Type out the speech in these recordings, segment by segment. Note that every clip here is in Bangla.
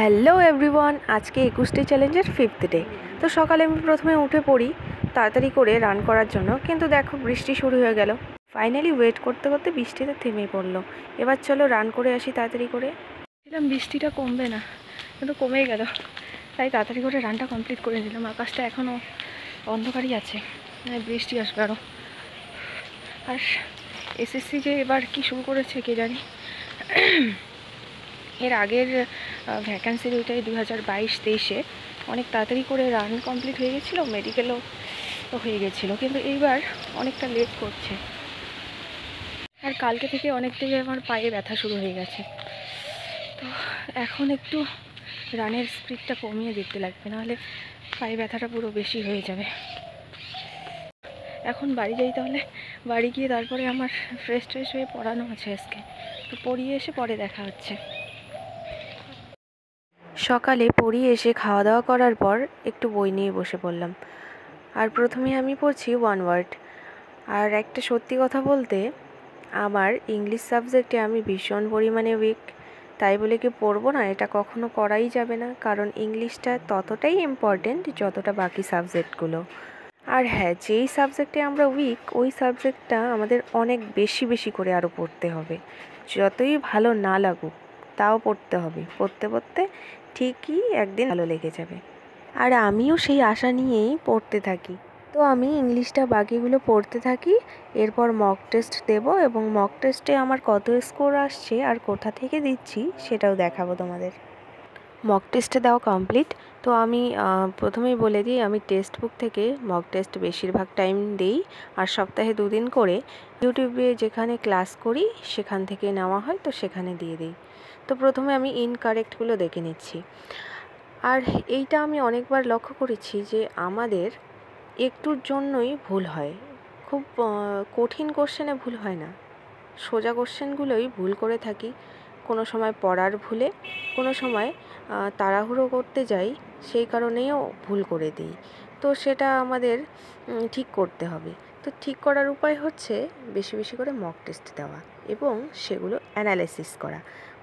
হ্যালো এভরিওয়ান, আজকে 21ডে চ্যালেঞ্জের 5th ডে। তো সকালে আমি প্রথমে উঠে পড়ি তাড়াতাড়ি করে রান করার জন্য, কিন্তু দেখো বৃষ্টি শুরু হয়ে গেল। ফাইনালি ওয়েট করতে করতে বৃষ্টিতে থেমে পড়লো। এবার চলো রান করে আসি তাড়াতাড়ি করে। দেখলাম বৃষ্টিটা কমবে না, কিন্তু কমেই গেল, তাই তাড়াতাড়ি করে রানটা কমপ্লিট করে নিলাম। আকাশটা এখনও অন্ধকারই আছে, বৃষ্টি আসবে আরও। আর এসএসসি যে এবার কি শুরু করেছে কে জানি। এর আগের ভ্যাকান্সির ওইটাই 2022-23-এ অনেক তাড়াতাড়ি করে রান কমপ্লিট হয়ে গেছিলো, মেডিকেলও হয়ে গেছিলো, কিন্তু এইবার অনেকটা লেট করছে। আর কালকে থেকে অনেকটাই আমার পায়ে ব্যথা শুরু হয়ে গেছে। তো এখন একটু রানের স্পিডটা কমিয়ে দিতে লাগবে, নাহলে পায়ে ব্যথাটা পুরো বেশি হয়ে যাবে। এখন বাড়ি যাই, তাহলে বাড়ি গিয়ে তারপরে আমার ফ্রেশ হয়ে পড়ানো আছে আজকে, তো পড়িয়ে এসে পরে দেখা হচ্ছে। সকালে পড়িয়ে এসে খাওয়া দাওয়া করার পর একটু বই নিয়ে বসে পড়লাম। আর প্রথমে আমি পড়ছি ওয়ান ওয়ার্ড। আর একটা সত্যি কথা বলতে, আমার ইংলিশ সাবজেক্টে আমি ভীষণ পরিমাণে উইক। তাই বলে কি পড়বো না, এটা কখনো করাই যাবে না, কারণ ইংলিশটা ততটাই ইম্পর্টেন্ট যতটা বাকি সাবজেক্টগুলো। আর হ্যাঁ, যেই সাবজেক্টে আমরা উইক, ওই সাবজেক্টটা আমাদের অনেক বেশি করে আরও পড়তে হবে। যতই ভালো না লাগুক, তাও পড়তে হবে। পড়তে পড়তে ঠিকই একদিন ভালো লেগে যাবে। আর আমিও সেই আশা নিয়েই পড়তে থাকি। তো আমি ইংলিশটা বাকিগুলো পড়তে থাকি, এরপর মক টেস্ট দেব, এবং মক টেস্টে আমার কত স্কোর আসছে আর কোথা থেকে দিচ্ছি সেটাও দেখাবো তোমাদের। মক টেস্টে দেওয়া কমপ্লিট। তো আমি প্রথমেই বলে দিই, আমি টেক্সট বুক থেকে মক টেস্ট বেশিরভাগ টাইম দিই, আর সপ্তাহে 2 দিন করে ইউটিউবে যেখানে ক্লাস করি সেখান থেকে নেওয়া হয়, তো সেখানে দিয়ে দিই। তো প্রথমে আমি ইনকারেক্টগুলো দেখে নিচ্ছি। আর এইটা আমি অনেকবার লক্ষ্য করেছি যে আমাদের একটুর জন্যই ভুল হয়। খুব কঠিন কোশ্চেনে ভুল হয় না, সোজা কোশ্চেনগুলোই ভুল করে থাকি। কোনো সময় পড়ার ভুলে, কোনো সময় তাড়াহুড়ো করতে যাই, সেই কারণেও ভুল করে দিই। তো সেটা আমাদের ঠিক করতে হবে। তো ঠিক করার উপায় হচ্ছে বেশি করে মক টেস্ট দেওয়া এবং সেগুলো অ্যানালাইসিস করা।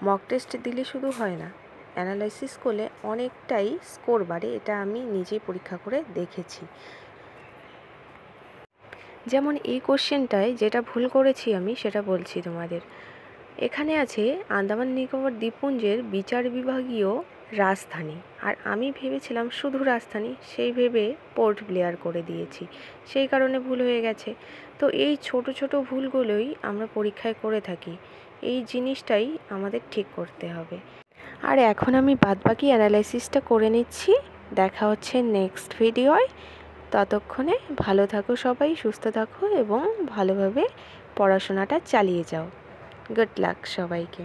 মক টেস্ট দিলে শুধু হয় না, অ্যানালাইসিস করলে অনেকটাই স্কোর বাড়ে, এটা আমি নিজেই পরীক্ষা করে দেখেছি। যেমন এই কোশ্চেনটায় যেটা ভুল করেছি আমি সেটা বলছি তোমাদের। এখানে আছে আন্দামান নিকোবর দ্বীপপুঞ্জের বিচার বিভাগীয় রাজধানী, আর আমি ভেবেছিলাম শুধু রাজধানী, সেই ভেবে পোর্ট ব্লেয়ার করে দিয়েছি, সেই কারণে ভুল হয়ে গেছে। তো এই ছোট ভুলগুলোই আমরা পরীক্ষায় করে থাকি, এই জিনিসটাই আমাদের ঠিক করতে হবে। আর এখন আমি বাদবাকি অ্যানালাইসিসটা করে নিচ্ছি। দেখা হচ্ছে নেক্সট ভিডিওয়। ততক্ষণে ভালো থাকো সবাই, সুস্থ থাকো এবং ভালোভাবে পড়াশোনাটা চালিয়ে যাও। গুড লাক সবাইকে।